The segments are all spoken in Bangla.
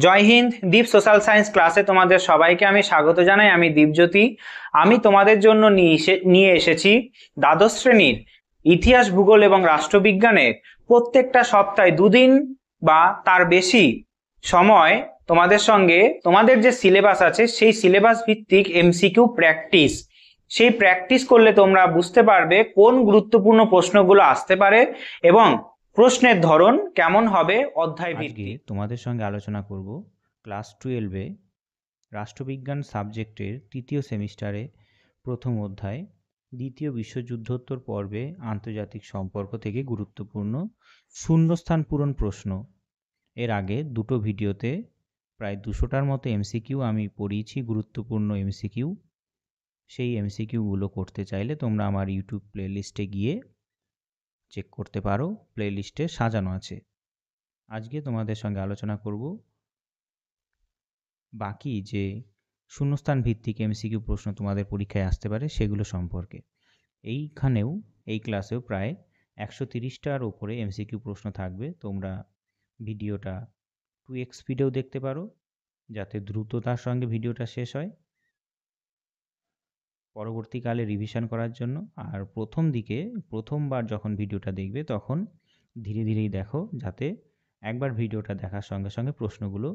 জয় হিন্দ। দীপ সোশ্যাল সায়েন্স ক্লাসে তোমাদের সবাইকে আমি স্বাগত জানাই। আমি দীপজ্যোতি। আমি তোমাদের জন্য নিয়ে এসেছি দ্বাদশ শ্রেণীর ইতিহাস, ভূগোল এবং রাষ্ট্রবিজ্ঞানের প্রত্যেকটা সপ্তাহে দুদিন বা তার বেশি সময় তোমাদের সঙ্গে তোমাদের যে সিলেবাস আছে সেই সিলেবাস ভিত্তিক এমসিকিউ প্র্যাকটিস। সেই প্র্যাকটিস করলে তোমরা বুঝতে পারবে কোন গুরুত্বপূর্ণ প্রশ্নগুলো আসতে পারে এবং প্রশ্নের ধরন কেমন হবে অধ্যায় ভিত্তিক। তোমাদের সঙ্গে আলোচনা করব ক্লাস 12-এ রাষ্ট্রবিজ্ঞান সাবজেক্টের তৃতীয় সেমিস্টারে প্রথম অধ্যায় দ্বিতীয় বিশ্বযুদ্ধোত্তর পর্বে আন্তর্জাতিক সম্পর্ক থেকে গুরুত্বপূর্ণ শূন্যস্থান পূরণ প্রশ্ন। এর আগে দুটো ভিডিওতে প্রায় 200টার মতো এমসিকিউ আমি পড়িয়েছি, গুরুত্বপূর্ণ এমসিকিউ। সেই এমসিকিউগুলো করতে চাইলে তোমরা আমার ইউটিউব প্লেলিস্টে গিয়ে চেক করতে পারো, প্লেলিস্টে সাজানো আছে। আজকে তোমাদের সঙ্গে আলোচনা করব বাকি যে শূন্যস্থান ভিত্তিক এমসিকিউ প্রশ্ন তোমাদের পরীক্ষায় আসতে পারে সেগুলো সম্পর্কে। এই ক্লাসেও প্রায় 130টার ওপরে এমসিকিউ প্রশ্ন থাকবে। তোমরা ভিডিওটা 2x স্পিডেও দেখতে পারো যাতে দ্রুততার সঙ্গে ভিডিওটা শেষ হয় পরবর্তীকালে রিভিশন করার জন্য। আর প্রথমবার যখন ভিডিওটা দেখবে তখন ধীরে ধীরেই দেখো, যাতে একবার ভিডিওটা দেখার সঙ্গে সঙ্গে প্রশ্নগুলো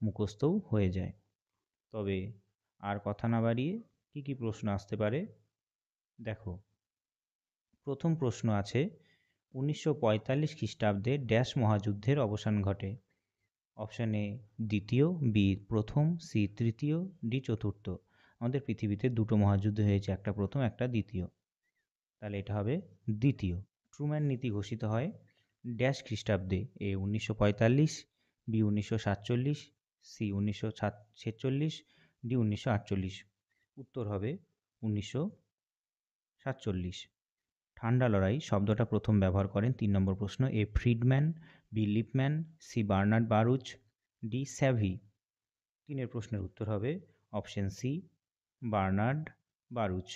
মুখস্থও হয়ে যায়। তবে আর কথা না বাড়িয়ে কি প্রশ্ন আসতে পারে দেখো। প্রথম প্রশ্ন আছে, 1945 খ্রিস্টাব্দে ড্যাশ মহাযুদ্ধের অবসান ঘটে? অপশান এ দ্বিতীয়, বি প্রথম, সি তৃতীয়, ডি চতুর্থ। আমাদের পৃথিবীতে দুটো মহাযুদ্ধ হয়েছে, একটা প্রথম একটা দ্বিতীয়, তাহলে এটা হবে দ্বিতীয়। ট্রুম্যান নীতি ঘোষিত হয় ড্যাশ খ্রিস্টাব্দে? A 1945, B 1947, C 1946, D 1948। উত্তর হবে 1947। ঠান্ডা লড়াই শব্দটা প্রথম ব্যবহার করেন? 3 নম্বর প্রশ্ন। A Friedman, B Lippmann, C Bernard Baruch, D স্যাভি। 3 প্রশ্নের উত্তর হবে অপশন সি বার্নার্ড বারুচ।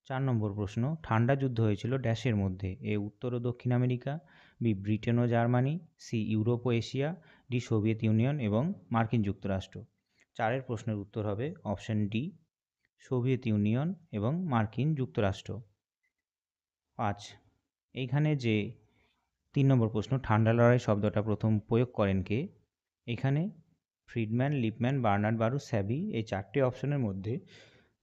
4 নম্বর প্রশ্ন, ঠান্ডা যুদ্ধ হয়েছিল ড্যাশের মধ্যে? এ উত্তর ও দক্ষিণ আমেরিকা, বি ব্রিটেন ও জার্মানি, সি ইউরোপ ও এশিয়া, ডি সোভিয়েত ইউনিয়ন এবং মার্কিন যুক্তরাষ্ট্র। 4 প্রশ্নের উত্তর হবে অপশন ডি সোভিয়েত ইউনিয়ন এবং মার্কিন যুক্তরাষ্ট্র। 5 এইখানে যে 3 নম্বর প্রশ্ন, ঠান্ডা লড়াই শব্দটা প্রথম প্রয়োগ করেন কে? এখানে ফ্রিডম্যান, লিপম্যান, বার্নার্ড বারুচ, স্যাভি, এই 4টে অপশনের মধ্যে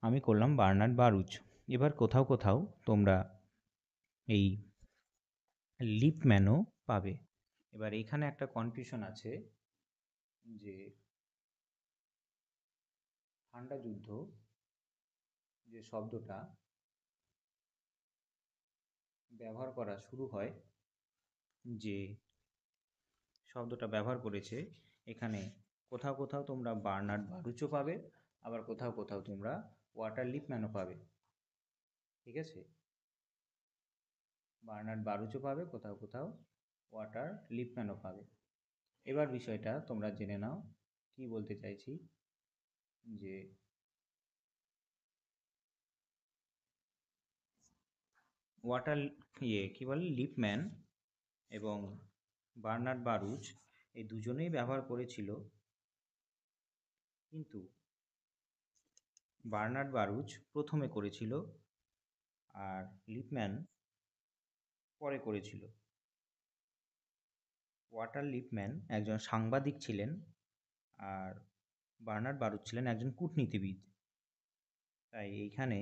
আমি করলাম বার্নার্ড বারুচ। এবার কোথাও কোথাও তোমরা এই লিপম্যানও পাবে। এবার এখানে একটা কনফিউশন আছে যে ঠান্ডা যুদ্ধ যে শব্দটা ব্যবহার করা শুরু হয়, যে শব্দটা ব্যবহার করেছে এখানে কোথাও কোথাও তোমরা বার্নার্ড বারুচও পাবে, আবার কোথাও কোথাও তোমরা ওয়াটার লিপম্যানও পাবে। ঠিক আছে, বার্নার্ড বারুচও পাবে, কোথাও কোথাও ওয়াটার লিপম্যানও পাবে। এবার বিষয়টা তোমরা জেনে নাও কি বলতে চাইছি, যে ওয়াটার কি বলে লিপম্যান এবং বার্নার্ড বারুচ এই দুজনেই ব্যবহার করেছিল, কিন্তু বার্নার্ড বারুচ প্রথমে করেছিল আর লিপম্যান পরে করেছিল। ওয়াটার লিপম্যান একজন সাংবাদিক ছিলেন আর বার্নার্ড বারুচ ছিলেন একজন কূটনীতিবিদ। তাই এইখানে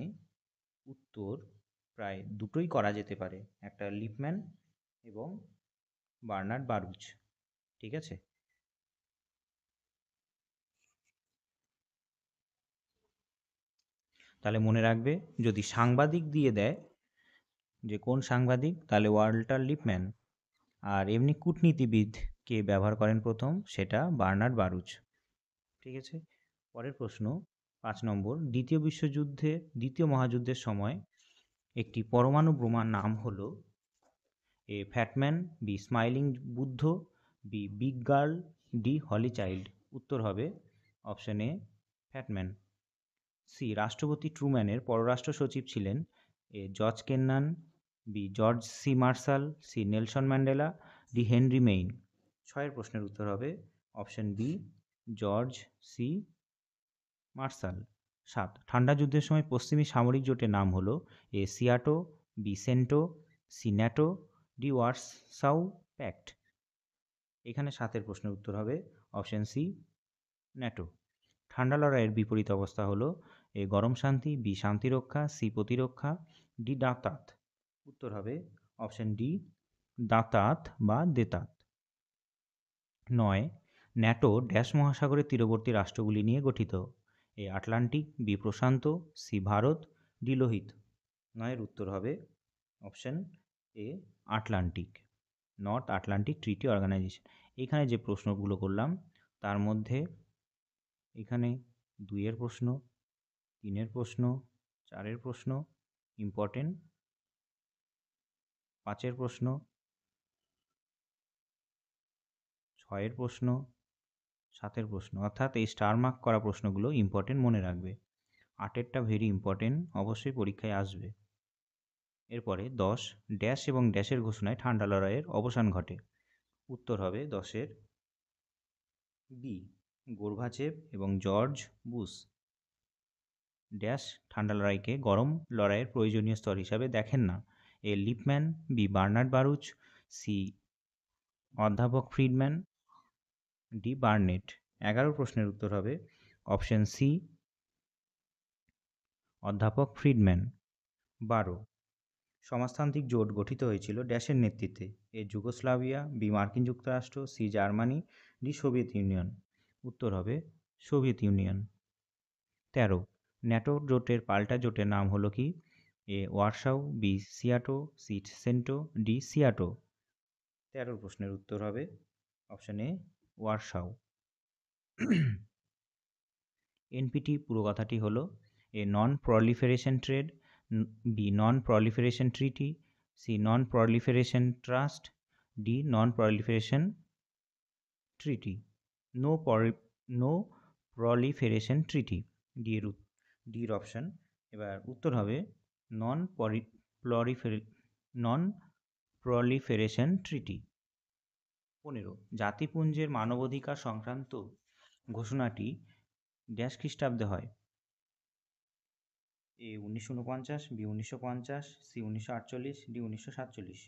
উত্তর প্রায় দুটোই করা যেতে পারে, একটা লিপম্যান এবং বার্নার্ড বারুচ। ঠিক আছে, তাহলে মনে রাখবে, যদি সাংবাদিক দিয়ে দেয় যে কোন সাংবাদিক, তাহলে ওয়াল্টার লিপম্যান, আর এমনি কূটনীতিবিদ কে ব্যবহার করেন প্রথম, সেটা বার্নার্ড বারুচ। ঠিক আছে, পরের প্রশ্ন 5 নম্বর, দ্বিতীয় মহাযুদ্ধের সময় একটি পরমাণু বোমার নাম হলো? A Fat Man, B Smiling Buddha, B big girl, D holy child. উত্তর হবে অপশন এ ফ্যাটম্যান। সি রাষ্ট্রপতি ট্রুম্যানের পররাষ্ট্র সচিব ছিলেন? A George Kennan, B George C Marshall, C Nelson Mandela, D Henry Maine. ছয়ের প্রশ্নের উত্তর হবে option B George C Marshall. 7 ঠান্ডা যুদ্ধের সময় পশ্চিমী সামরিক জোটের নাম হলো A SEATO, B CENTO, C NATO, D Warsaw Pact. এখানে 7-এর প্রশ্নের উত্তর হবে অপশন সি ন্যাটো। ঠান্ডা লড়াইয়ের বিপরীত অবস্থা হলো এ গরম শান্তি, বি শান্তিরক্ষা, সি প্রতিরক্ষা, ডি দাঁতাত। উত্তর হবে অপশন ডি দাঁতাত বা দেতাত। 9 ন্যাটো ড্যাশ মহাসাগরের তীরবর্তী রাষ্ট্রগুলি নিয়ে গঠিত, এ আটলান্টিক, বি প্রশান্ত, সি ভারত, ডি লোহিত। 9-এর উত্তর হবে option A Atlantic, North Atlantic Treaty Organization. এখানে যে প্রশ্নগুলো করলাম তার মধ্যে এখানে 2-এর প্রশ্ন, 3-এর প্রশ্ন, 4-এর প্রশ্ন ইম্পর্টেন্ট, 5-এর প্রশ্ন, 6-এর প্রশ্ন, 7-এর প্রশ্ন, অর্থাৎ এই স্টার মার্ক করা প্রশ্নগুলো ইম্পর্টেন্ট, মনে রাখবে। 8-এরটা ভেরি ইম্পর্টেন্ট, অবশ্যই পরীক্ষায় আসবে। এরপরে 10 ড্যাশ এবং ড্যাশের ঘোষণায় ঠান্ডা লড়াইয়ের অবসান ঘটে। উত্তর হবে 10-এর বি গোর্বাচেভ এবং জর্জ বুশ। ড্যাশ ঠান্ডা লড়াইকে গরম লড়াইয়ের প্রয়োজনীয় স্তর হিসাবে দেখেন না, A Lippmann, B Bernard Baruch, C অধ্যাপক ফ্রিডম্যান, ডি বার্নেট। 11 প্রশ্নের উত্তর হবে অপশন সি অধ্যাপক ফ্রিডম্যান। 12 সমাজতান্ত্রিক জোট গঠিত হয়েছিল ড্যাশের নেতৃত্বে, এ যুগোস্লাভিয়া, বি মার্কিন যুক্তরাষ্ট্র, C Germany, D Soviet Union. উত্তর হবে সোভিয়েত ইউনিয়ন। 13 ন্যাটো জোটের পাল্টা জোটের নাম হলো কি, এ ওয়ারসাউ, বি সিয়াটো, সি সেন্টো, ডি সিয়াটো। 13 প্রশ্নের উত্তর হবে অপশন এ ওয়ারসাউ। এনপিটি পুরো কথাটি হলো A non proliferation trade, B non proliferation treaty, C non proliferation trust, D non proliferation treaty. No proliferation treaty, ডির অপশন। এবার উত্তর হবে নন প্রলিফারেশন ট্রিটি। 15 জাতিপুঞ্জের মানবাধিকার সংক্রান্ত ঘোষণাটি ড্যাশ খ্রিস্টাব্দে হয়, এ 1949, বি 1950, সি 1948, ডি 1947।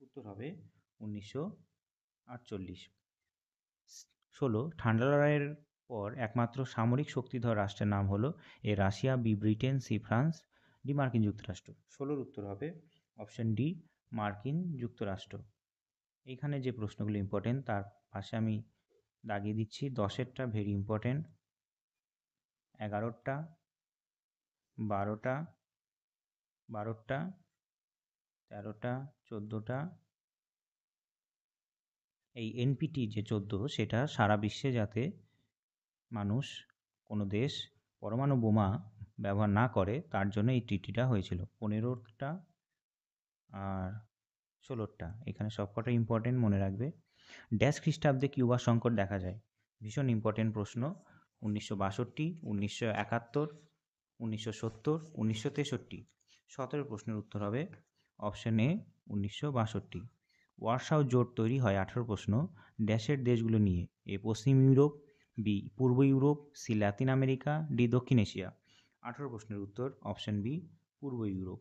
উত্তর হবে 1948। 16 ঠান্ডা লড়াইয়ের পর একমাত্র সামরিক শক্তিধর রাষ্ট্রের নাম হলো A Russia, B Britain, C France, D মার্কিন যুক্তরাষ্ট্র। 16-র উত্তর হবে অপশন ডি মার্কিন যুক্তরাষ্ট্র। এইখানে যে প্রশ্নগুলো ইম্পর্টেন্ট তার পাশে আমি দাগিয়ে দিচ্ছি। 10-এরটা ভেরি ইম্পর্টেন্ট, 11টা, 12টা, 13টা, 14টা। এই এনপিটি যে 14 সেটা সারা বিশ্বে যাতে মানুষ, কোনো দেশ পরমাণু বোমা ব্যবহার না করে তার জন্য এই ট্রিটিটা হয়েছিল। 15টা আর 16টা এখানে সবকটা ইম্পর্টেন্ট, মনে রাখবে। ড্যাশ খ্রিস্টাব্দে কিউবা সংকট দেখা যায়, ভীষণ ইম্পর্টেন্ট প্রশ্ন। 1962, 1971, 1970, 1963। 17 প্রশ্নের উত্তর হবে অপশন এ 1962। ওয়ারসাউ জোট তৈরি হয় 18 প্রশ্ন ড্যাশের দেশগুলো নিয়ে, এ পশ্চিম ইউরোপ, বি পূর্ব Europe, C Latin America, D দক্ষিণ এশিয়া। 18 প্রশ্নের উত্তর অপশন বি পূর্ব ইউরোপ।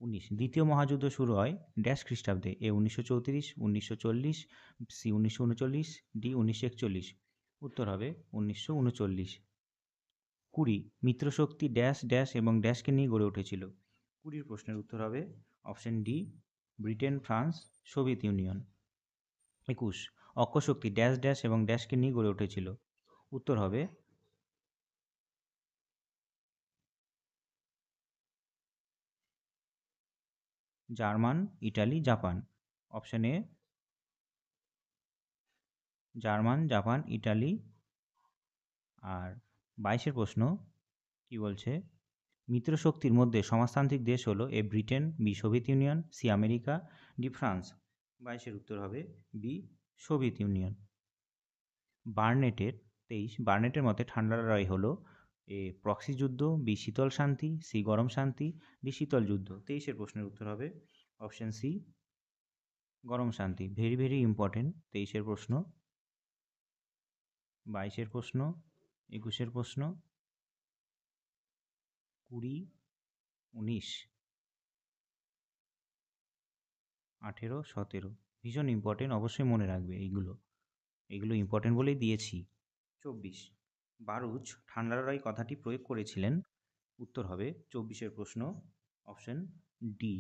19 দ্বিতীয় মহাযুদ্ধ শুরু হয় ড্যাশ খ্রিস্টাব্দে, এ 1934, 1940, সি 1939, ডি 1941। উত্তর হবে 1939। 20 মিত্রশক্তি ড্যাশ ড্যাশ এবং ড্যাশকে নিয়ে গড়ে উঠেছিল। 20 প্রশ্নের উত্তর হবে option D Britain, France, Soviet Union. 21 অক্ষশক্তি ড্যাশ ড্যাশ এবং ড্যাশকে নিয়ে গড়ে উঠেছিল। উত্তর হবে German, Italy, Japan. Option A German, Japan, Italy. আর 22-এর প্রশ্ন কি বলছে, মিত্রশক্তির মধ্যে সমাজতান্ত্রিক দেশ হলো A Britain, B Soviet Union, C America, D France. 22-এর উত্তর হবে বি সোভিয়েত ইউনিয়ন। বার্নেটের 23 বার্নেটের মতে ঠান্ডা লড়াই হলো এ প্রক্সি যুদ্ধ, বি শীতল শান্তি, সি গরম শান্তি, ডি শীতল যুদ্ধ। 23-এর প্রশ্নের উত্তর হবে অপশন সি গরম শান্তি, ভেরি ভেরি ইম্পর্টেন্ট। 23-এর প্রশ্ন, 22-এর প্রশ্ন, 21-এর প্রশ্ন, 20, 19, 18, 17 ভীষণ ইম্পর্টেন্ট, অবশ্যই মনে রাখবে এইগুলো ইম্পর্টেন্ট বলেই দিয়েছি। 24, বারুচ ঠান্ডা লড়াই কথাটি প্রয়োগ করেছিলেন। উত্তর হবে 24-এর প্রশ্ন, অপশন ডি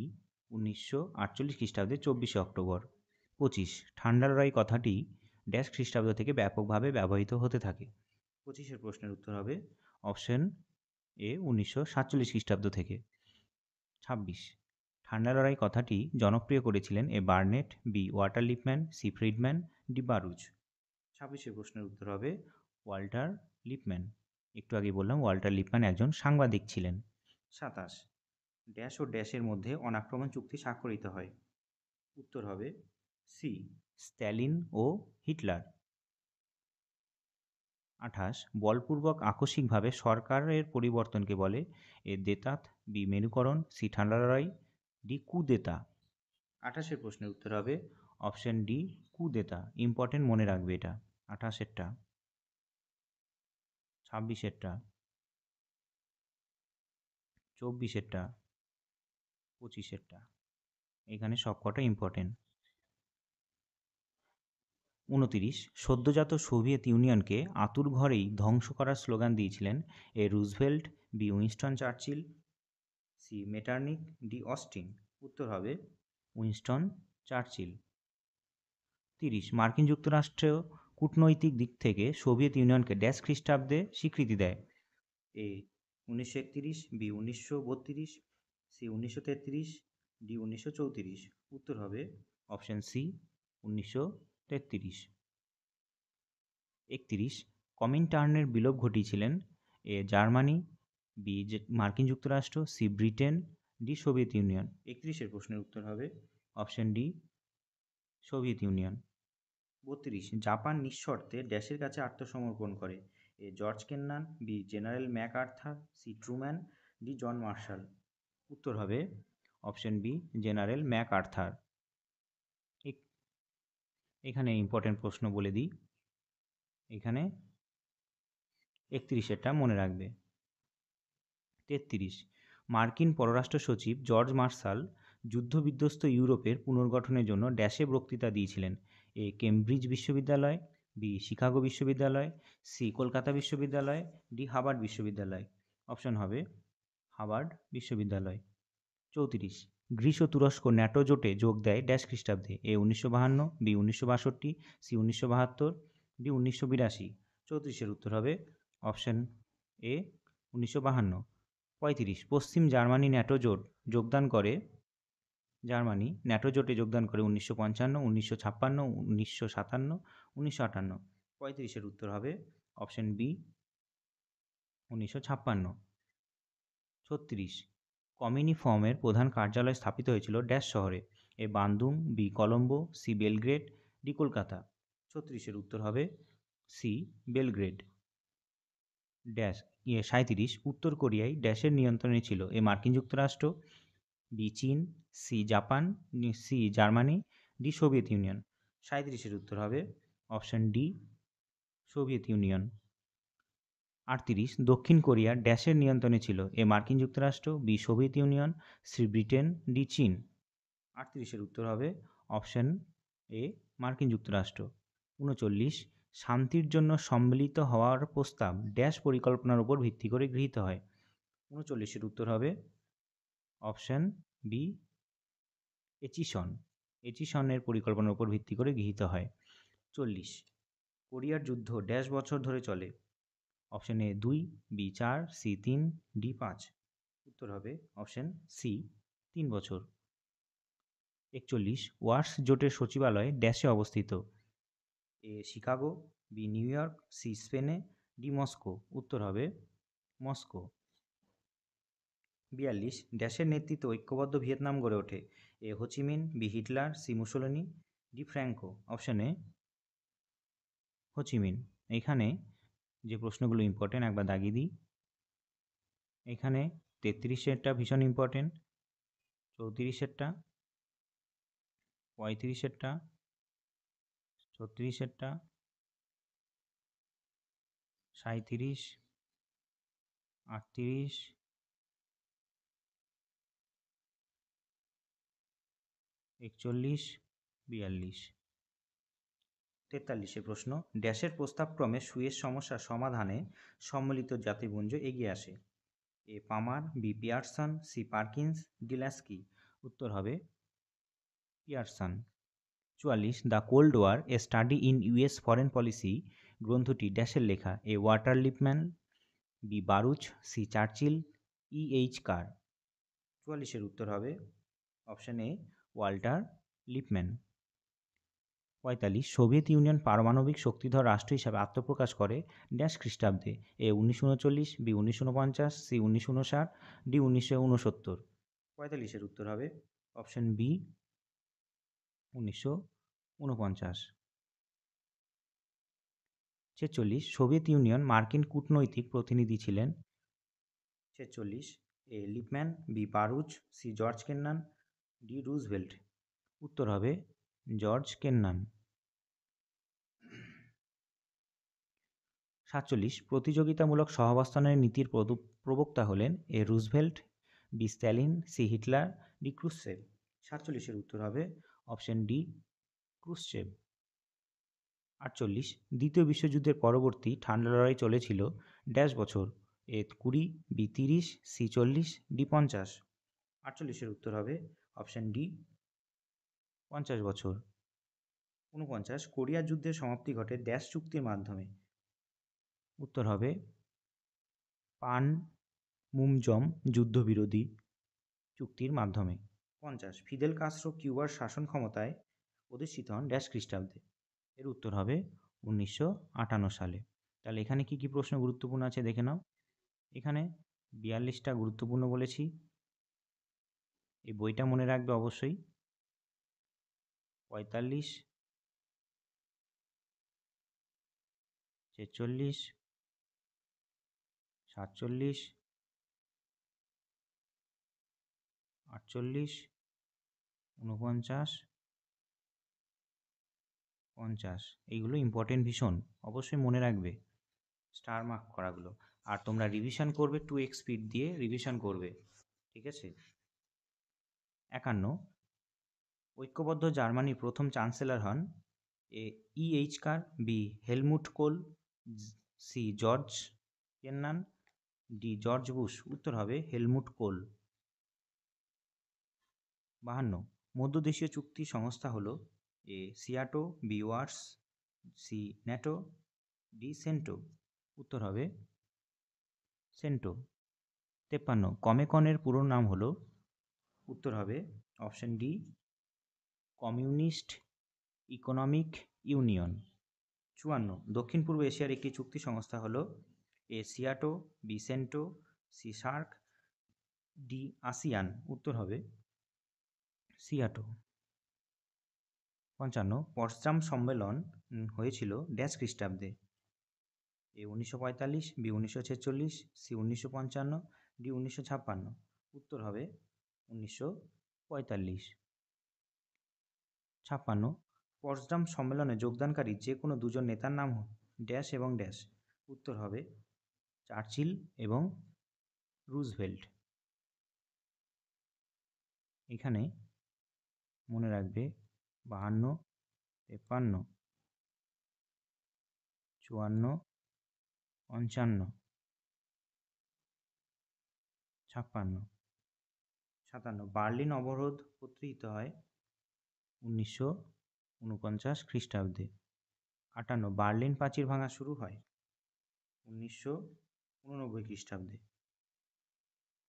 1948 খ্রিস্টাব্দে 24শে অক্টোবর। 25, ঠান্ডা লড়াই কথাটি ড্যাশ খ্রিস্টাব্দ থেকে ব্যাপকভাবে ব্যবহৃত হতে থাকে। 25-এর প্রশ্নের উত্তর হবে অপশন এ 1947 খ্রিস্টাব্দ থেকে। 26, ঠান্ডা লড়াই কথাটি জনপ্রিয় করেছিলেন A Barnett, B Walter Lippmann, C Friedman, D Baruch. 26-এর প্রশ্নের উত্তর হবে ওয়াল্টার লিপম্যান। একটু আগে বললাম ওয়াল্টার লিপম্যান একজন সাংবাদিক ছিলেন। 27, ড্যাশ ও ড্যাশের মধ্যে অনাক্রমণ চুক্তি স্বাক্ষরিত হয়। উত্তর হবে সি স্ট্যালিন ও হিটলার। 28, বলপূর্বক আকস্মিকভাবে সরকারের পরিবর্তনকে বলে এ দেতাত, বি মেরুকরণ, সি ঠান্ডা লড়াই, ডি কুদেতা। 28-এর প্রশ্নের উত্তর হবে অপশন ডি কুদেতা। ইম্পর্টেন্ট, মনে রাখবে এটা। 28-এরটা, 26-এরটা, 24-এরটা, 25-এরটা, এখানে সবকটা ইম্পর্টেন্ট। 29, সদ্যজাত সোভিয়েত ইউনিয়নকে আতুর ঘরেই ধ্বংস করার স্লোগান দিয়েছিলেন A Roosevelt, B Winston Churchill, C Metternich, D Austin. উত্তর হবে উইনস্টন চার্চিল। 30, মার্কিন যুক্তরাষ্ট্র কূটনৈতিক দিক থেকে সোভিয়েত ইউনিয়নকে ড্যাশ খ্রিস্টাব্দে স্বীকৃতি দেয়। এ 1931, বি 1932, সি 1933, ডি 1934। উত্তর হবে অপশন সি 1933। 31, কমিনটার্নের বিলোপ ঘটিয়েছিলেন এ জার্মানি, বি মার্কিন যুক্তরাষ্ট্র, C Britain, D Soviet Union. 31-এর প্রশ্নের উত্তর হবে option D Soviet Union. 32, Japan নিঃশর্তে ড্যাশের কাছে আত্মসমর্পণ করে A George Kennan, B General MacArthur, C Truman, D John Marshall. উত্তর হবে option B General MacArthur. এখানে ইম্পর্টেন্ট প্রশ্ন বলে দিই, এখানে 31-এরটা মনে রাখবে। 33, মার্কিন পররাষ্ট্র সচিব জর্জ মার্শাল যুদ্ধবিধ্বস্ত ইউরোপের পুনর্গঠনের জন্য ড্যাশে বক্তৃতা দিয়েছিলেন এ কেমব্রিজ বিশ্ববিদ্যালয়, বি শিকাগো বিশ্ববিদ্যালয়, সি কলকাতা বিশ্ববিদ্যালয়, ডি হার্ভার্ড বিশ্ববিদ্যালয়। অপশন হবে হার্ভার্ড বিশ্ববিদ্যালয়। 34, গ্রিস ও তুরস্ক ন্যাটো জোটে যোগ দেয় ড্যাশ খ্রিস্টাব্দে এ 1952, বি 1962, সি 1972, ডি 1982। 34-এর উত্তর হবে অপশন এ 1952। 35, পশ্চিম জার্মানি ন্যাটো জোটে যোগদান করে 1955, 1956, 1957, 1958। 35-এর উত্তর হবে অপশন বি 1956। 36, কমিউনিফর্মের প্রধান কার্যালয় স্থাপিত হয়েছিল ড্যাশ শহরে A Bandung, B Colombo, C Belgrade, D Kolkata. 36-এর উত্তর হবে সি বেলগ্রেড। 37, উত্তর কোরিয়ায় ড্যাশের নিয়ন্ত্রণে ছিল এ মার্কিন যুক্তরাষ্ট্র, বি চীন, C Japan, C Germany, D Soviet Union. 37-এর উত্তর হবে অপশন ডি সোভিয়েত ইউনিয়ন। 38, দক্ষিণ কোরিয়া ড্যাশের নিয়ন্ত্রণে ছিল এ মার্কিন যুক্তরাষ্ট্র, B Soviet Union, C Britain, D চীন। 38-এর উত্তর হবে অপশন এ মার্কিন যুক্তরাষ্ট্র। 39, শান্তির জন্য সম্মিলিত হওয়ার প্রস্তাব ড্যাশ পরিকল্পনার উপর ভিত্তি করে গৃহীত হয়। 39-এর উত্তর হবে অপশন বি এচিসনের পরিকল্পনার উপর ভিত্তি করে গৃহীত হয়। 40, কোরিয়ার যুদ্ধ ড্যাশ বছর ধরে চলে। Option A 2, B 4, C 3, D 5। উত্তর হবে অপশন সি 3 বছর। 41, ওয়ার্স জোটের সচিবালয় ড্যাশে অবস্থিত A Chicago, B New York, C স্পেনে, ডি মস্কো। উত্তর হবে মস্কো। 42, ড্যাশের নেতৃত্বে ঐক্যবদ্ধ ভিয়েতনাম গড়ে ওঠে A Ho Chi Minh, B Hitler, C Mussolini, D Franco. অপশানে হোচিমিন। এইখানে যে প্রশ্নগুলো ইম্পর্টেন্ট একবার দাগিয়ে দিই। এখানে 33-এরটা ভীষণ ইম্পর্টেন্ট, 34-এরটা, 35-এরটা, 36-এরটা, 37, 38, 41, 42। 43 প্রশ্ন, ড্যাশের প্রস্তাবক্রমে সুয়েজ সমস্যার সমাধানে সম্মিলিত জাতিপুঞ্জ এগিয়ে আসে? A Palmer, B Pearson, C Perkins, D Laski. উত্তর হবে Pearson. 44, the cold war a study in US foreign policy গ্রন্থটি ড্যাশের লেখা? A Walter Lippmann, B Baruch, C Churchill, H Carr. 44-এর উত্তর হবে option A Walter Lippmann. 45, Soviet Union পারমাণবিক শক্তিধর রাষ্ট্র হিসাবে আত্মপ্রকাশ করে ড্যাশ খ্রিস্টাব্দে? A 1939, B 1950, C 1959, D 1969। 45-এর উত্তর হবে অপশন বি 1949। 46, সোভিয়েত ইউনিয়ন মার্কিন কূটনৈতিক প্রতিনিধি ছিলেন? 46, A Lippmann, B Baruch, C George Kennan, D Roosevelt. উত্তর হবে জর্জ কেন্নান। 47, প্রতিযোগিতামূলক সহাবস্থানের নীতির প্রবক্তা হলেন? A Roosevelt, B Stalin, C Hitler, D Khrushchev. 47-এর উত্তর হবে অপশন ডি ক্রুশ্চেভ। 48, দ্বিতীয় বিশ্বযুদ্ধের পরবর্তী ঠান্ডা লড়াই চলেছিল ড্যাশ বছর? এ 20, বি 30, সি 40, ডি 50। 48-এর উত্তর হবে অপশন ডি 50 বছর। 49, কোরিয়া যুদ্ধের সমাপ্তি ঘটে ড্যাশ চুক্তির মাধ্যমে? উত্তর হবে পান মুমজম যুদ্ধবিরোধী চুক্তির মাধ্যমে। 50, ফিদেল কাস্ত্রো কিউবার শাসন ক্ষমতায় অধিষ্ঠিত হন ড্যাশ খ্রিস্টাব্দে? এর উত্তর হবে 1958 সালে। তাহলে এখানে কি কি প্রশ্ন গুরুত্বপূর্ণ আছে দেখে নাও। এখানে 42টা গুরুত্বপূর্ণ বলেছি, এই বইটা মনে রাখবে অবশ্যই। 45, 46, 47, 48, 49, 50, এইগুলো ইম্পর্টেন্ট ভীষণ, অবশ্যই মনে রাখবে স্টার মার্ক করাগুলো। আর তোমরা রিভিশন করবে 2x স্পিড দিয়ে রিভিশন করবে, ঠিক আছে। 51, ঐক্যবদ্ধ জার্মানির প্রথম চ্যান্সেলর হন? A H Carr, B Helmut Kohl, C George Kennan, D George Bush. উত্তর হবে হেলমুট কোল। 52, মধ্যদেশীয় চুক্তি সংস্থা হলো? A SEATO, B Warsaw, C NATO, D CENTO. উত্তর হবে সেন্টো। 53, কমেকনের পুরো নাম হলো? উত্তর হবে option D communist economic union. 54, দক্ষিণ পূর্ব এশিয়ার একটি চুক্তি সংস্থা হলো? A SEATO, B CENTO, C SAARC, D ASEAN. উত্তর হবে সিয়াটো। 55, পটসদাম সম্মেলন হয়েছিল ড্যাশ খ্রিস্টাব্দে? A 1945, B 1946, C 1955, D 1956। উত্তর হবে 1945। 56, পটসদাম সম্মেলনে যোগদানকারী যে কোনো দুজন নেতার নাম ড্যাশ এবং ড্যাশ? উত্তর হবে চার্চিল এবং রুজভেল্ট। এখানে মনে রাখবে 52, 53, 54, 55, 56, 57, বার্লিন অবরোধ প্রতিষ্ঠিত হয় 1949 খ্রিস্টাব্দে। 58, বার্লিন প্রাচীর ভাঙা শুরু হয় 1989 খ্রিস্টাব্দে।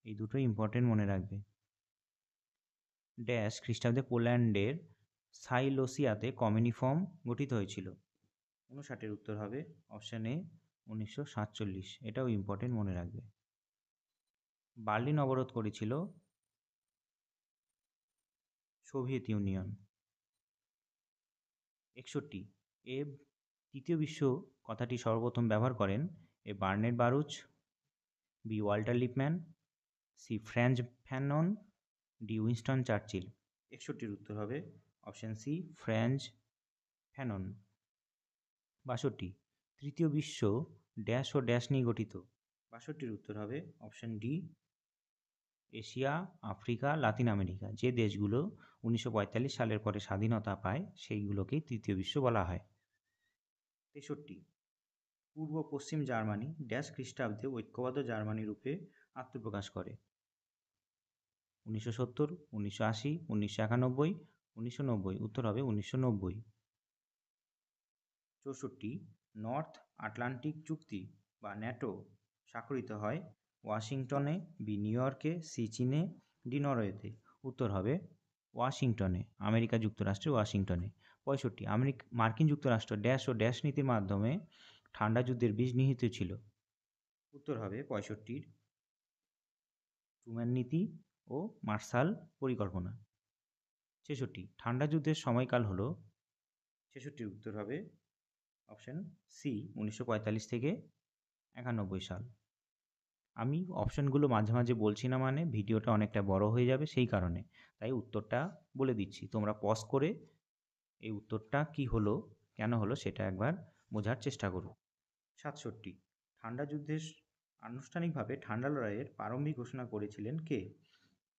এই দুটো ইম্পর্টেন্ট মনে রাখবে। ড্যাশ খ্রিস্টাব্দে পোল্যান্ডের সাইলোসিয়াতে কমিউনিফর্ম গঠিত হয়েছিল? 59-এর উত্তর হবে অপশন এ 1947। এটাও ইম্পর্টেন্ট মনে রাখবে। বার্লিন অবরোধ করেছিল সোভিয়েত ইউনিয়ন। 61, এ তৃতীয় বিশ্ব কথাটি সর্বপ্রথম ব্যবহার করেন? A Barnett Baruch, B Walter Lippmann, C Frantz Fanon, D Winston Churchill. 61-র উত্তর হবে অপশন সি ফ্র্যাঞ্জ ফ্যানন। 62 তৃতীয় বিশ্ব ড্যাশ ও ড্যাশ নিয়ে গঠিত। 62-র উত্তর হবে option D Asia, Africa, Latin America. যে দেশগুলো 1945 সালের পরে স্বাধীনতা পায় সেইগুলোকেই তৃতীয় বিশ্ব বলা হয়। 63 পূর্ব পশ্চিম জার্মানি ড্যাশ খ্রিস্টাব্দে ঐক্যবদ্ধ জার্মানি রূপে আত্মপ্রকাশ করে। 1970, 1980, 1991, 1990। উত্তর হবে 1990। 64 নর্থ আটলান্টিক চুক্তি বা ন্যাটো স্বাক্ষরিত হয় ওয়াশিংটনে, বি নিউ ইয়র্কে, সি চীনে, ডি নরওয়েতে। উত্তর হবে ওয়াশিংটনে, আমেরিকা যুক্তরাষ্ট্রের ওয়াশিংটনে। 65 মার্কিন যুক্তরাষ্ট্র ড্যাশ ও ড্যাশ নীতির মাধ্যমে ঠান্ডা যুদ্ধের বীজ নিহিত ছিল। উত্তর হবে 65 ট্রুম্যান নীতি ও মার্শাল পরিকল্পনা। 66 ঠান্ডা যুদ্ধের সময়কাল হলো। 66-র উত্তর হবে অপশন সি 1945 থেকে 91 সাল। আমি অপশনগুলো মাঝে মাঝে বলছি না, মানে ভিডিওটা অনেকটা বড় হয়ে যাবে, সেই কারণে তাই উত্তরটা বলে দিচ্ছি। তোমরা পজ করে এই উত্তরটা কি হলো, কেন হলো সেটা একবার বোঝার চেষ্টা করো। 67 ঠান্ডা যুদ্ধের আনুষ্ঠানিকভাবে ঠান্ডা লড়াইয়ের প্রারম্ভিক ঘোষণা করেছিলেন কে?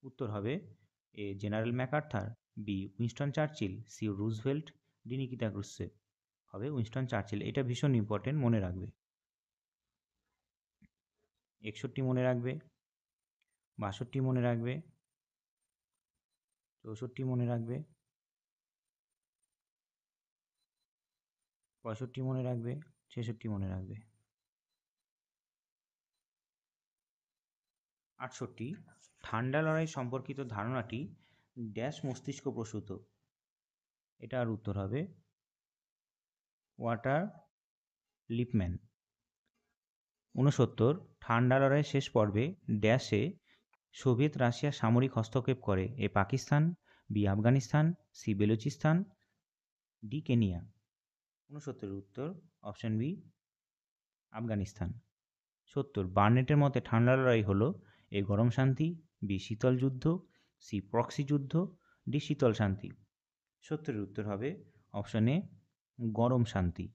উত্তর হবে A General MacArthur, B Winston Churchill, C Roosevelt, D Nikita Khrushchev. হবে উইনস্টন চার্চিল। এটা ভীষণ ইম্পর্টেন্ট, মনে রাখবে। 61 মনে রাখবে, 62 মনে রাখবে, 64 মনে রাখবে, 65 মনে রাখবে, 66 মনে রাখবে। 68 ঠান্ডা লড়াই সম্পর্কিত ধারণাটি ড্যাশ মস্তিষ্ক প্রসূত। এটার উত্তর হবে ওয়াটার লিপম্যান। 69 ঠান্ডা লড়াইয়ের শেষ পর্বে ড্যাশে সোভিয়েত রাশিয়া সামরিক হস্তক্ষেপ করে। A Pakistan, B Afghanistan, C Balochistan, D Kenya. 69-এর উত্তর অপশন বি আফগানিস্তান। 70 বার্নেটের মতে ঠান্ডা লড়াই হলো এ গরম শান্তি, বি শীতল যুদ্ধ, সি প্রক্সি যুদ্ধ, ডি শীতল শান্তি। 70-এর উত্তর হবে অপশন এ গরম শান্তি।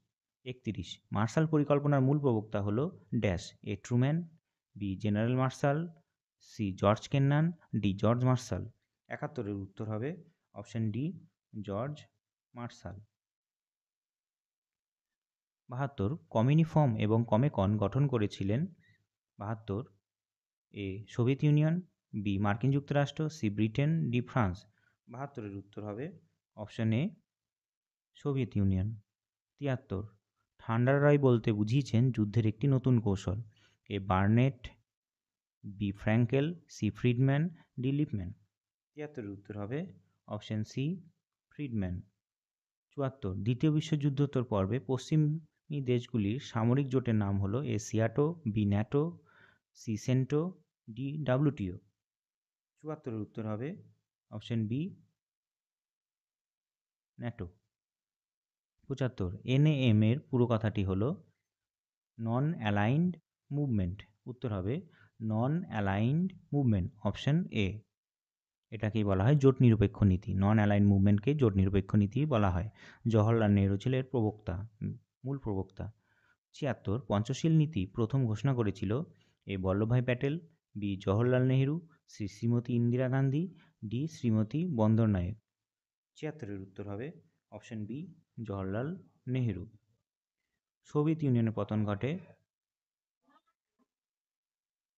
31 মার্শাল পরিকল্পনার মূল প্রবক্তা হলো dash, A Truman, B General Marshall, C George Kennan, D George Marshall. 71-এর উত্তর হবে option D George Marshall. 72 Cominform এবং কমেকন গঠন করেছিলেন। 72 এ সোভিয়েত ইউনিয়ন, বি মার্কিন যুক্তরাষ্ট্র, সি ব্রিটেন, ডি ফ্রান্স। 72-এর উত্তর হবে অপশন এ সোভিয়েত ইউনিয়ন। 73 ঠান্ডা লড়াই বলতে বুঝিয়েছেন যুদ্ধের একটি নতুন কৌশল। A Barnett, B Frankel, C Friedman, D Lippmann. 73-এর উত্তর হবে অপশন সি ফ্রিডম্যান। 74 দ্বিতীয় বিশ্বযুদ্ধোত্তর পর্বে পশ্চিমী দেশগুলির সামরিক জোটের নাম হলো A SEATO, B NATO, C CENTO, D WTO. 74-এর উত্তর হবে অপশন বি ন্যাটো। 75 এনএএম এর পুরো কথাটি হলো নন অ্যালাইন্ড মুভমেন্ট। উত্তর হবে নন অ্যালাইন্ড মুভমেন্ট, অপশন এ। এটাকেই বলা হয় জোট নিরপেক্ষ নীতি। নন অ্যালাইন্ড মুভমেন্টকে জোট নিরপেক্ষ নীতি বলা হয়। জওহরলাল নেহরু ছিলেন এর প্রবক্তা, মূল প্রবক্তা। 76 পঞ্চশীল নীতি প্রথম ঘোষণা করেছিল A Vallabhbhai Patel, B Jawaharlal Nehru, C Shrimati Indira Gandhi, D Shrimati Bandaranaike. 76-এর উত্তর হবে option B Jawaharlal Nehru. Soviet ইউনিয়নের পতন ঘটে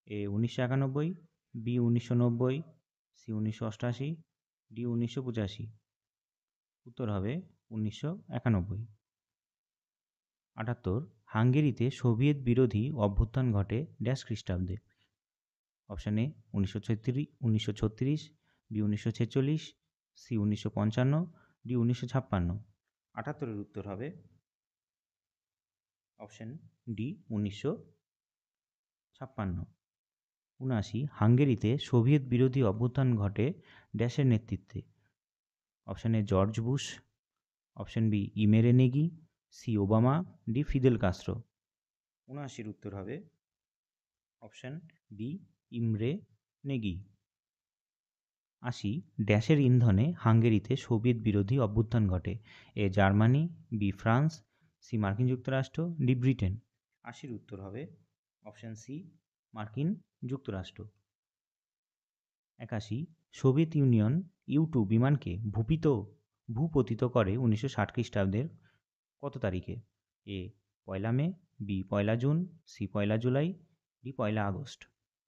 এ 1991, বি 1990, সি 1988, ডি 1985। উত্তর হবে 1991। 78 হাঙ্গেরিতে সোভিয়েত বিরোধী অভ্যুত্থান ঘটে ড্যাশ খ্রিস্টাব্দে। Option A 1936, B 1946, C 1955, D 1956। 78-এর উত্তর হবে অপশন ডি 1956। 79 হাঙ্গেরিতে সোভিয়েত বিরোধী অভ্যুত্থান ঘটে ড্যাশের নেতৃত্বে। Option A George Bush, option B Imre Nagy, C Obama, D Fidel Castro. 79-এর উত্তর হবে অপশন বি ইমরে নেগি। 80 ড্যাশের ইন্ধনে হাঙ্গেরিতে সোভিয়েত বিরোধী অভ্যুত্থান ঘটে? A Germany, B France, C মার্কিন যুক্তরাষ্ট্র, ডি ব্রিটেন। 80 উত্তর হবে অপশন সি মার্কিন যুক্তরাষ্ট্র। 81 সোভিয়েত ইউনিয়ন ইউ-2 বিমানকে ভূপতিত করে 1960 খ্রিস্টাব্দের কত তারিখে? এ পয়লা মে, বি পয়লা জুন, সি পয়লা জুলাই, ডি পয়লা আগস্ট।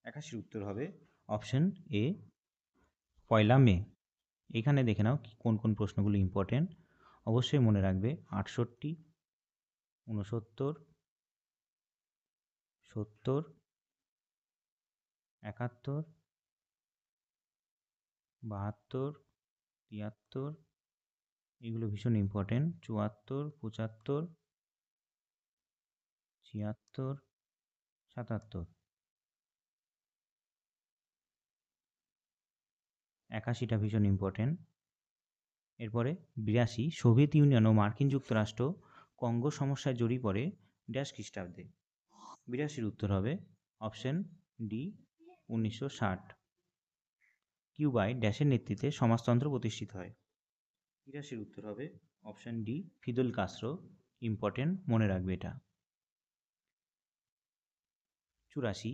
81 উত্তর হবে অপশন এ পয়লা মে। এখানে দেখে নাও কোন কোন প্রশ্নগুলো ইম্পর্টেন্ট। অবশ্যই মনে রাখবে 68, 69, 70, 71, 72, 73, এগুলো ভীষণ ইম্পর্টেন্ট। 74, 75, 76, 77। 81টা ভীষণ ইম্পর্টেন্ট। এরপরে 82 সোভিয়েত ইউনিয়ন ও মার্কিন যুক্তরাষ্ট্র কঙ্গো সমস্যায় জড়িয়ে পড়ে ড্যাশ খ্রিস্টাব্দে? 82 উত্তর হবে অপশন ডি 1960। কিউবায় ড্যাশের নেতৃত্বে সমাজতন্ত্র প্রতিষ্ঠিত হয়? 83 উত্তর হবে option D Fidel Castro. Important, মনে রাখবে এটা। 84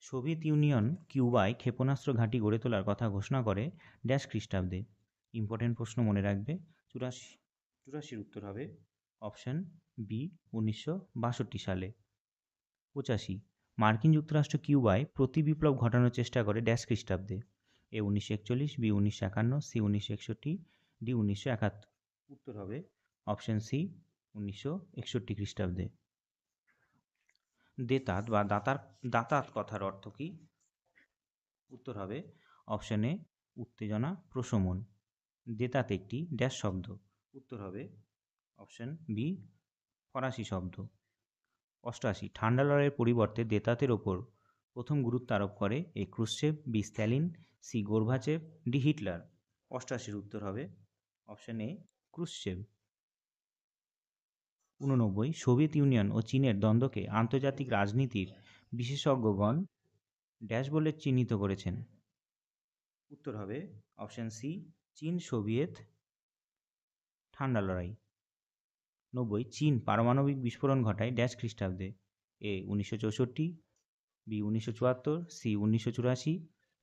সোভিয়েত ইউনিয়ন কিউবায় ক্ষেপণাস্ত্র ঘাঁটি গড়ে তোলার কথা ঘোষণা করে ড্যাশ খ্রিস্টাব্দে? ইম্পর্টেন্ট প্রশ্ন, মনে রাখবে। 84 উত্তর হবে অপশন বি 1962 সালে। 85 মার্কিন যুক্তরাষ্ট্র কিউবায় প্রতিবিপ্লব ঘটানোর চেষ্টা করে ড্যাশ খ্রিস্টাব্দে? এ 1941, বি 1951, সি 1961, ডি 1971। উত্তর হবে অপশন সি 1961 খ্রিস্টাব্দে। দেতাত বা দাতাত কথার অর্থ কি? উত্তর হবে অপশন এ উত্তেজনা প্রশমন। দেতাত একটি ড্যাশ শব্দ? উত্তর হবে অপশন বি ফরাসি শব্দ। 88 ঠান্ডা লড়াইয়ের পরিবর্তে দেতাতের ওপর প্রথম গুরুত্ব আরোপ করে? A Khrushchev, B Stalin, C Gorbachev, D Hitler. 88 উত্তর হবে option A Khrushchev. 89 Soviet Union ও চীনের দ্বন্দ্বকে আন্তর্জাতিক রাজনীতির বিশেষজ্ঞগণ ড্যাশ বলে চিহ্নিত করেছেন? উত্তর হবে অপশন সি চীন সোভিয়েত ঠান্ডা লড়াই। 90 চীন পারমাণবিক বিস্ফোরণ ঘটায় ড্যাশ খ্রিস্টাব্দে? এ 1964, বি 1974, সি 1984,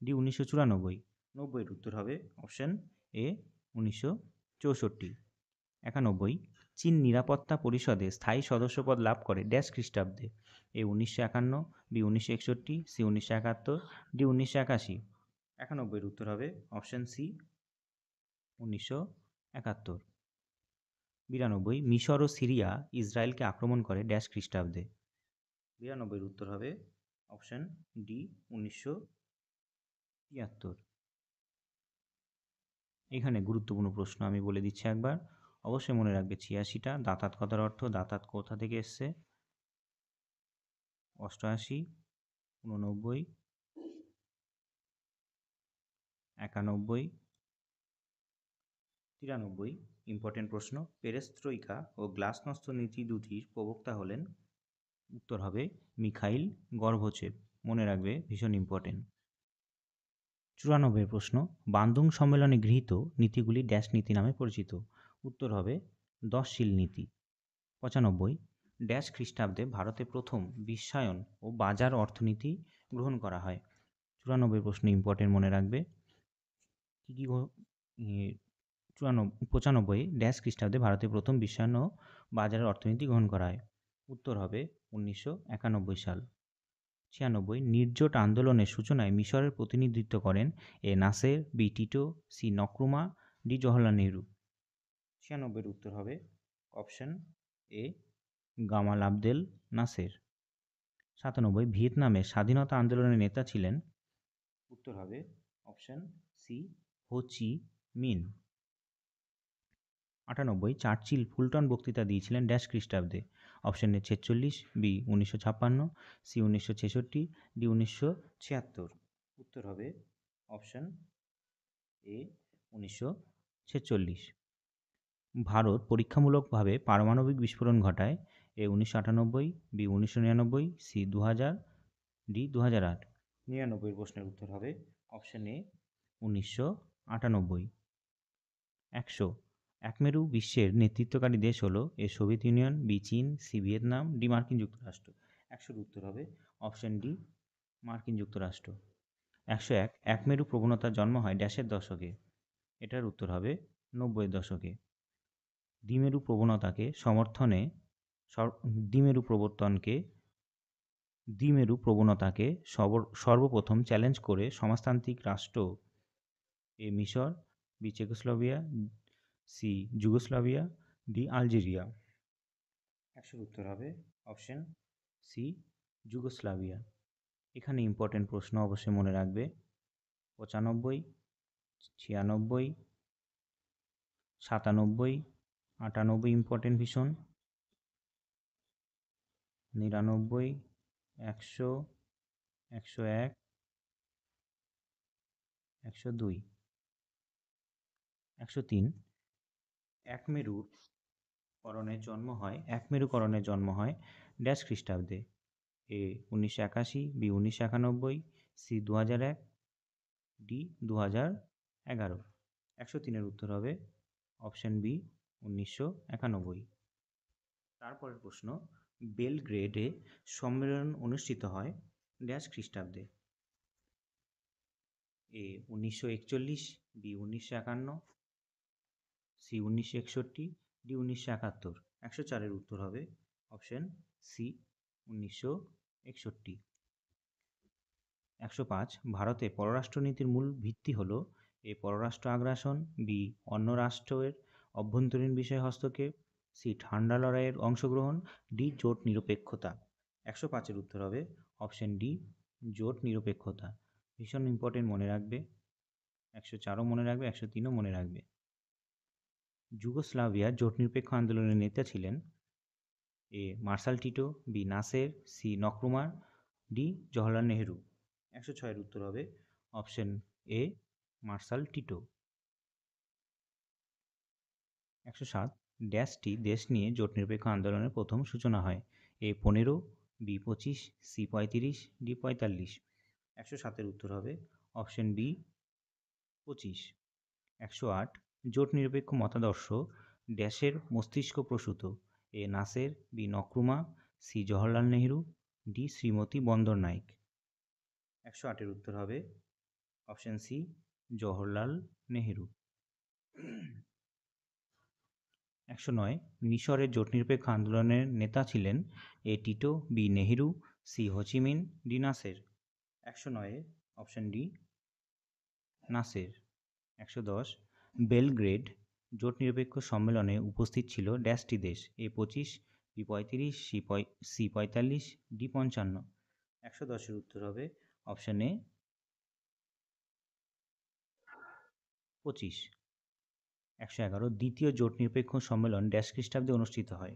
ডি 1994। 90 উত্তর হবে অপশন এ 1964। 91 চীন নিরাপত্তা পরিষদে স্থায়ী সদস্যপদ লাভ করে ড্যাশ খ্রিস্টাব্দে? এ 1951, বি 1961, সি 1971, ডি 1981। 91 উত্তর হবে অপশন সি 1971। 92 মিশর ও সিরিয়া ইসরায়েলকে আক্রমণ করে ড্যাশ খ্রিস্টাব্দে? 92 উত্তর হবে অপশন ডি 1973। এখানে গুরুত্বপূর্ণ প্রশ্ন আমি বলে দিচ্ছি একবার, অবশ্যই মনে রাখবে। 86টা দাতাত কথার অর্থ, দাতাত কোথা থেকে এসছে? 88, 89, 91, 93। ইম্পর্টেন্ট প্রশ্ন, পেরেস্ত্রইকা ও গ্লাসনস্ত নীতি দুটির প্রবক্তা হলেন? উত্তর হবে মিখাইল গর্বাচেভ। মনে রাখবে, ভীষণ ইম্পর্টেন্ট। 94 প্রশ্ন, বান্দুং সম্মেলনে গৃহীত নীতিগুলি ড্যাশ নীতি নামে পরিচিত? উত্তর হবে 10শীল নীতি। 95 ড্যাশ খ্রিস্টাব্দে ভারতে প্রথম বিশ্বায়ন ও বাজার অর্থনীতি গ্রহণ করা হয়? 94 প্রশ্ন ইম্পর্টেন্ট, মনে রাখবে। কী কী 95 ড্যাশ খ্রিস্টাব্দে ভারতে প্রথম বিশ্বায়ন ও বাজারের অর্থনীতি গ্রহণ করা হয়? উত্তর হবে 1991 সাল। 96 নির্জোট আন্দোলনের সূচনায় মিশরের প্রতিনিধিত্ব করেন? A Nasser, B Tito, C Nkrumah, D Jawaharlal Nehru. 96 উত্তর হবে option A Gamal Abdel Nasser. 97 ভিয়েতনামের স্বাধীনতা আন্দোলনের নেতা ছিলেন? উত্তর হবে অপশন সি হো চি মিন। 98 চার্চিল ফুলটন বক্তৃতা দিয়েছিলেন ড্যাশ খ্রিস্টাব্দে? Option A 46, B 1956, C 1966, D 1976। উত্তর হবে অপশন এ 1946। ভারত পরীক্ষামূলকভাবে পারমাণবিক বিস্ফোরণ ঘটায়? এ 1998, বি 1999, সি 2000, ডি 2008। 99 প্রশ্নের উত্তর হবে অপশন এ 1998। 98। 100, এক মেরু বিশ্বের নেতৃত্বকারী দেশ হলো এ সোভিয়েত ইউনিয়ন, বি চীন, সি ভিয়েতনাম, ডি মার্কিন যুক্তরাষ্ট্র। 100-র উত্তর হবে অপশন ডি মার্কিন যুক্তরাষ্ট্র। 101, এক মেরু প্রবণতার জন্ম হয় ড্যাশের দশকে। এটার উত্তর হবে 90-এর দশকে। দ্বিমেরু প্রবণতাকে সমর্থনে দ্বিমেরু প্রবণতাকে সর্বপ্রথম চ্যালেঞ্জ করে সমাজতান্ত্রিক রাষ্ট্র এ মিশর, B Czechoslovakia, C Yugoslavia, D Algeria. 100-র উত্তর হবে অপশন সি যুগোস্লাভিয়া। এখানে ইম্পর্টেন্ট প্রশ্ন অবশ্যই মনে রাখবে। 95, 96, 97, 98 ইম্পর্টেন্ট ভীষণ, 99, 100, 101, 102। 103, এক মেরুকরণের জন্ম হয় ড্যাশ খ্রিস্টাব্দে। এ 1981, বি 1991, সি 2001, ডি 2011। 103-এর উত্তর হবে অপশন বি 1991। তারপরের প্রশ্ন, বেলগ্রেডে সম্মেলন অনুষ্ঠিত হয় ড্যাশ খ্রিস্টাব্দে। এ 1941, বি 1951, সি 1961, ডি 1971। 104-এর উত্তর হবে অপশন সি 1961। 105, ভারতে পররাষ্ট্রনীতির মূল ভিত্তি হল এ পররাষ্ট্র আগ্রাসন, বি অন্য রাষ্ট্রের অভ্যন্তরীণ বিষয়ে হস্তক্ষেপ, সি ঠান্ডা লড়াইয়ের অংশগ্রহণ, ডি জোট নিরপেক্ষতা। 105-এর উত্তর হবে অপশন ডি জোট নিরপেক্ষতা। ভীষণ ইম্পর্টেন্ট, মনে রাখবে। 104ও মনে রাখবে, 103ও মনে রাখবে। যুগোস্লাভিয়ার জোট নিরপেক্ষ আন্দোলনের নেতা ছিলেন A Marshal Tito, B Nasser, C নক্রুমার, ডি জওহরলাল নেহেরু। 106-এর উত্তর হবে অপশন এ মার্শাল টিটো। 107, ড্যাশটি দেশ নিয়ে জোট নিরপেক্ষ আন্দোলনের প্রথম সূচনা হয়। A 15, B 25, C 35, D 45। 107-এর উত্তর হবে অপশন বি 25। 108, জোট নিরপেক্ষ মতাদর্শ ড্যাশের মস্তিষ্ক প্রসূত। A Nasser, B Nkrumah, C Jawaharlal Nehru, D Shrimati Bandaranaike. 108-এর উত্তর হবে অপশন সি জওহরলাল নেহেরু। 109, মিশরের জোট নিরপেক্ষ আন্দোলনের নেতা ছিলেন A Tito, B Nehru, C Ho Chi Minh, D Nasser. 109-এ অপশন ডি নাসের। 110, বেলগ্রেড জোট নিরপেক্ষ সম্মেলনে উপস্থিত ছিল ড্যাশটি দেশ। A 25, B 35, C 45, D 55। 110-এর উত্তর হবে অপশন এ 25। 111, দ্বিতীয় জোট নিরপেক্ষ সম্মেলন ড্যাশ খ্রিস্টাব্দে অনুষ্ঠিত হয়।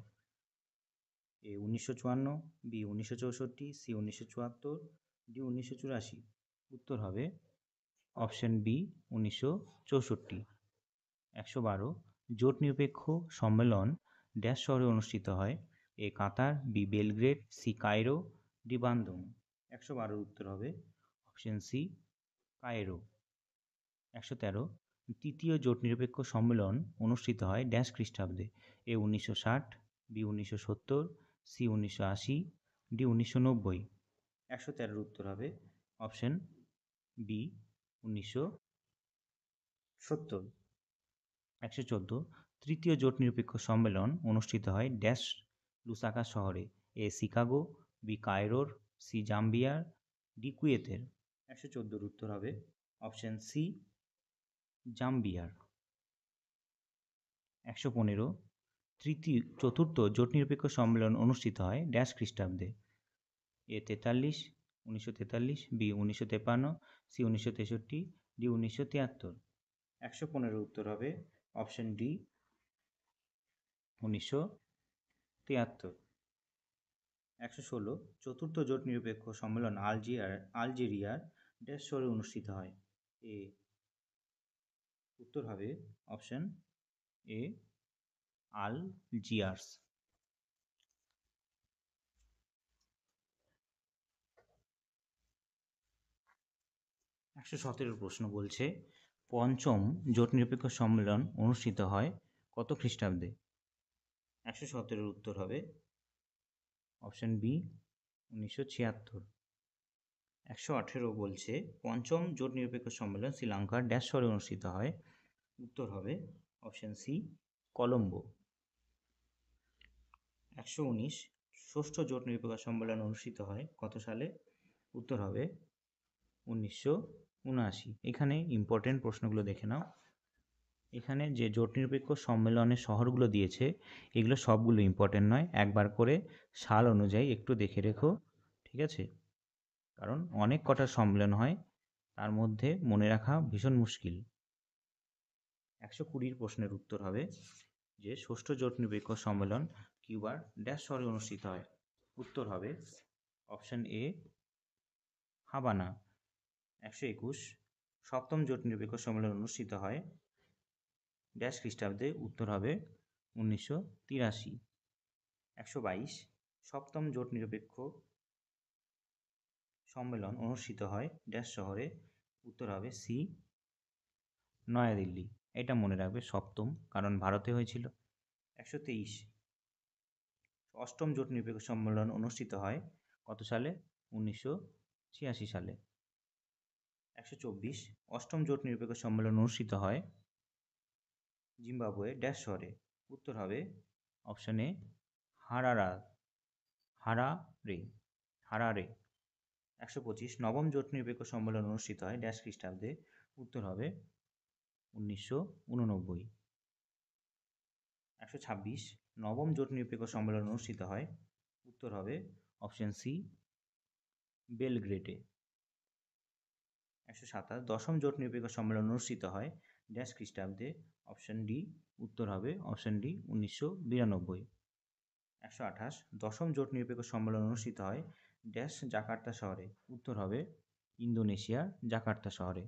এ 1954, বি 1964, সি 1974, ডি 1984। উত্তর হবে অপশন বি 1964। 112, জোট নিরপেক্ষ সম্মেলন ড্যাশ শহরে অনুষ্ঠিত হয়। A Qatar, B Belgrade, C Cairo, D Bandung. 112-র উত্তর হবে অপশন সি কায়রো। 113, তৃতীয় জোট নিরপেক্ষ সম্মেলন অনুষ্ঠিত হয় ড্যাশ খ্রিস্টাব্দে। এ 1960, বি 1970, সি 1980, ডি 1990। 113-র উত্তর হবে অপশন বি 1970। 114, তৃতীয় জোট নিরপেক্ষ সম্মেলন অনুষ্ঠিত হয় ড্যাশ লুসাকা শহরে। এ শিকাগো, বি কায়রোর, সি জাম্বিয়ার, ডি কুয়েতের। 114-র উত্তর হবে অপশন সি জাম্বিয়ার। 115, চতুর্থ জোট নিরপেক্ষ সম্মেলন অনুষ্ঠিত হয় ড্যাশ খ্রিস্টাব্দে। এ 43, 1943, বি 1953, সি 1963, ডি 1973। 115-র উত্তর হবে অপশন ডি 1973। 116, চতুর্থ জোট নিরপেক্ষ সম্মেলন আলজেরিয়ার ড্যাশ শহরে অনুষ্ঠিত হয়। এ উত্তর হবে অপশন এ আলজিয়ার্স। 117 প্রশ্ন বলছে, পঞ্চম জোট নিরপেক্ষ সম্মেলন অনুষ্ঠিত হয় কত খ্রিস্টাব্দে? 117 উত্তর হবে অপশন বি 1976। 118 বলছে পঞ্চম জোট নিরপেক্ষ সম্মেলন শ্রীলঙ্কার ড্যাশ শহরে অনুষ্ঠিত হয়, উত্তর হবে অপশন সি কলম্বো। 119 ষষ্ঠ জোট নিরপেক্ষ সম্মেলন অনুষ্ঠিত হয় কত সালে? উত্তর হবে 1979। এখানে ইম্পর্টেন্ট প্রশ্নগুলো দেখে নাও। এখানে যে জোট নিরপেক্ষ সম্মেলনের শহরগুলো দিয়েছে এগুলো সবগুলো ইম্পর্টেন্ট নয়, একবার করে সাল অনুযায়ী একটু দেখে রেখো, ঠিক আছে? কারণ অনেক কটা সম্মেলন হয়, তার মধ্যে মনে রাখা ভীষণ মুশকিল। 120 প্রশ্নের উত্তর হবে যে ষষ্ঠ জোট নিরপেক্ষ সম্মেলন কিউবার ড্যাশ শহরে অনুষ্ঠিত হয়, উত্তর হবে অপশন এ হাভানা। 121 সপ্তম জোট নিরপেক্ষ সম্মেলন অনুষ্ঠিত হয় ড্যাশ খ্রিস্টাব্দে, উত্তর হবে 1983। 122 সপ্তম জোট নিরপেক্ষ সম্মেলন অনুষ্ঠিত হয় ড্যাশ শহরে, উত্তর হবে সি নয়াদিল্লি। এটা মনে রাখবে, সপ্তম, কারণ ভারতে হয়েছিল। 123 অষ্টম জোট নিরপেক্ষ সম্মেলন অনুষ্ঠিত হয় কত সালে? 1986 সালে। 124 অষ্টম জোট নিরপেক্ষ সম্মেলন অনুষ্ঠিত হয় জিম্বাবুয়ে ড্যাশ শহরে, উত্তর হবে অপশন এ হারারে। 125 নবম জোট নিরপেক্ষ সম্মেলন অনুষ্ঠিত হয় ড্যাশ খ্রিস্টাব্দে, উত্তর হবে 1989। 126 নবম জোট নিরপেক্ষ সম্মেলন অনুষ্ঠিত হয়, উত্তর হবে অপশন সি বেলগ্রেডে। 127 দশম জোট নিরপেক্ষ সম্মেলন অনুষ্ঠিত হয় ড্যাশ খ্রিস্টাব্দে, অপশন ডি, উত্তর হবে অপশন ডি 1992। 128 দশম জোট নিরপেক্ষ সম্মেলন অনুষ্ঠিত হয় ড্যাশ জাকার্তা শহরে, উত্তর হবে ইন্দোনেশিয়ার জাকার্তা শহরে।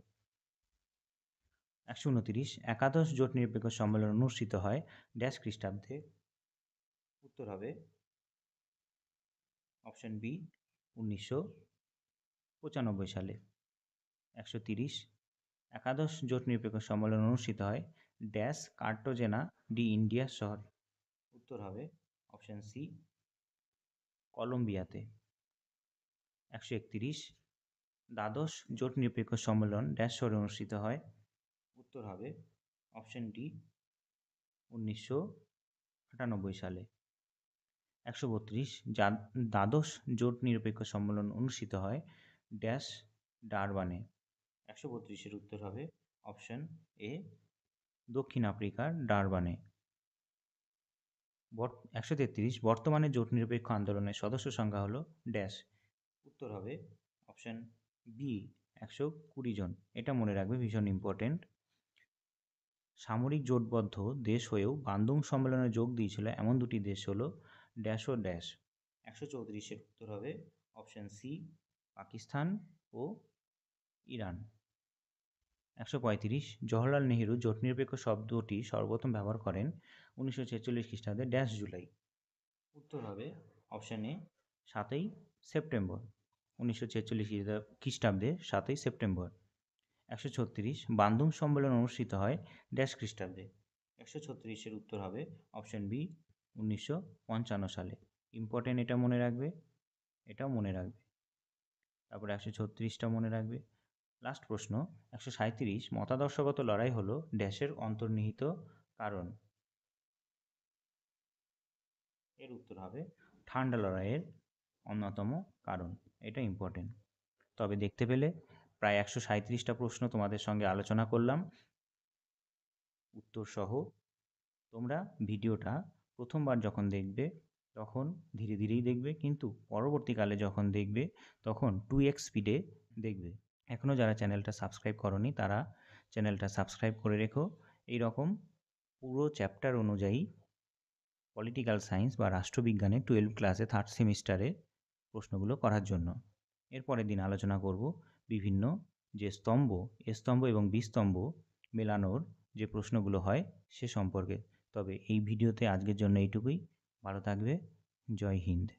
129 একাদশ জোট নিরপেক্ষ সম্মেলন অনুষ্ঠিত হয় ড্যাশ খ্রিস্টাব্দে, উত্তর হবে অপশন বি 1995 সালে। 130 একাদশ জোট নিরপেক্ষ সম্মেলন অনুষ্ঠিত হয় ড্যাশ কার্টাজেনা ডি ইন্ডিয়া শহরে, উত্তর হবে অপশন সি কলম্বিয়াতে। 131 দ্বাদশ জোট নিরপেক্ষ সম্মেলন ড্যাশ শহরে অনুষ্ঠিত হয়, উত্তর হবে অপশন ডি 1998 সালে। 132 দ্বাদশ জোট নিরপেক্ষ সম্মেলন অনুষ্ঠিত হয় ড্যাশ ডারবানে, 132-এর উত্তর হবে অপশন এ দক্ষিণ আফ্রিকার ডারবানে। 133 বর্তমানে জোট নিরপেক্ষ আন্দোলনের সদস্য সংখ্যা হলো ড্যাশ, উত্তর হবে অপশন বি 120 জন। এটা মনে রাখবে, ভীষণ ইম্পর্টেন্ট। সামরিক জোটবদ্ধ দেশ হয়েও বান্দুং সম্মেলনে যোগ দিয়েছিল এমন দুটি দেশ হলো ড্যাশ ও ড্যাশ। 134-এর উত্তর হবে অপশন সি পাকিস্তান ও ইরান। 135 জওহরলাল নেহেরু জোট নিরপেক্ষ শব্দটি সর্বপ্রথম ব্যবহার করেন 1946 খ্রিস্টাব্দে ড্যাশ জুলাই, উত্তর হবে অপশন এ 7ই সেপ্টেম্বর। 1946 খ্রিস্টাব্দে 7ই সেপ্টেম্বর। 136 বান্দুং সম্মেলন অনুষ্ঠিত হয় ড্যাশ খ্রিস্টাব্দে, 136-এর উত্তর হবে অপশন বি 1955 সালে। ইম্পর্টেন্ট, এটা মনে রাখবে, এটাও মনে রাখবে। তারপরে 136টা মনে রাখবে। লাস্ট প্রশ্ন 137 মতাদর্শগত লড়াই হলো ড্যাশের অন্তর্নিহিত কারণ, এর উত্তর হবে ঠান্ডা লড়াইয়ের অন্যতম কারণ। এটা ইম্পর্টেন্ট। তবে দেখতে পেলে প্রায় 137টা প্রশ্ন তোমাদের সঙ্গে আলোচনা করলাম উত্তর সহ। তোমরা ভিডিওটা প্রথমবার যখন দেখবে তখন ধীরে ধীরেই দেখবে, কিন্তু পরবর্তীকালে যখন দেখবে তখন 2x স্পিডে দেখবে। এখনও যারা চ্যানেলটা সাবস্ক্রাইব করনি তারা চ্যানেলটা সাবস্ক্রাইব করে রেখো এই রকম পুরো চ্যাপ্টার অনুযায়ী পলিটিক্যাল সায়েন্স বা রাষ্ট্রবিজ্ঞানে 12 ক্লাসে 3rd সেমিস্টারে প্রশ্নগুলো করার জন্য। এরপরের দিন আলোচনা করব বিভিন্ন যে স্তম্ভ, এ স্তম্ভ এবং বি স্তম্ভ মেলানোর যে প্রশ্নগুলো হয় সে সম্পর্কে। তবে এই ভিডিওতে আজকের জন্য এইটুকুই। ভালো থাকবে। জয় হিন্দ।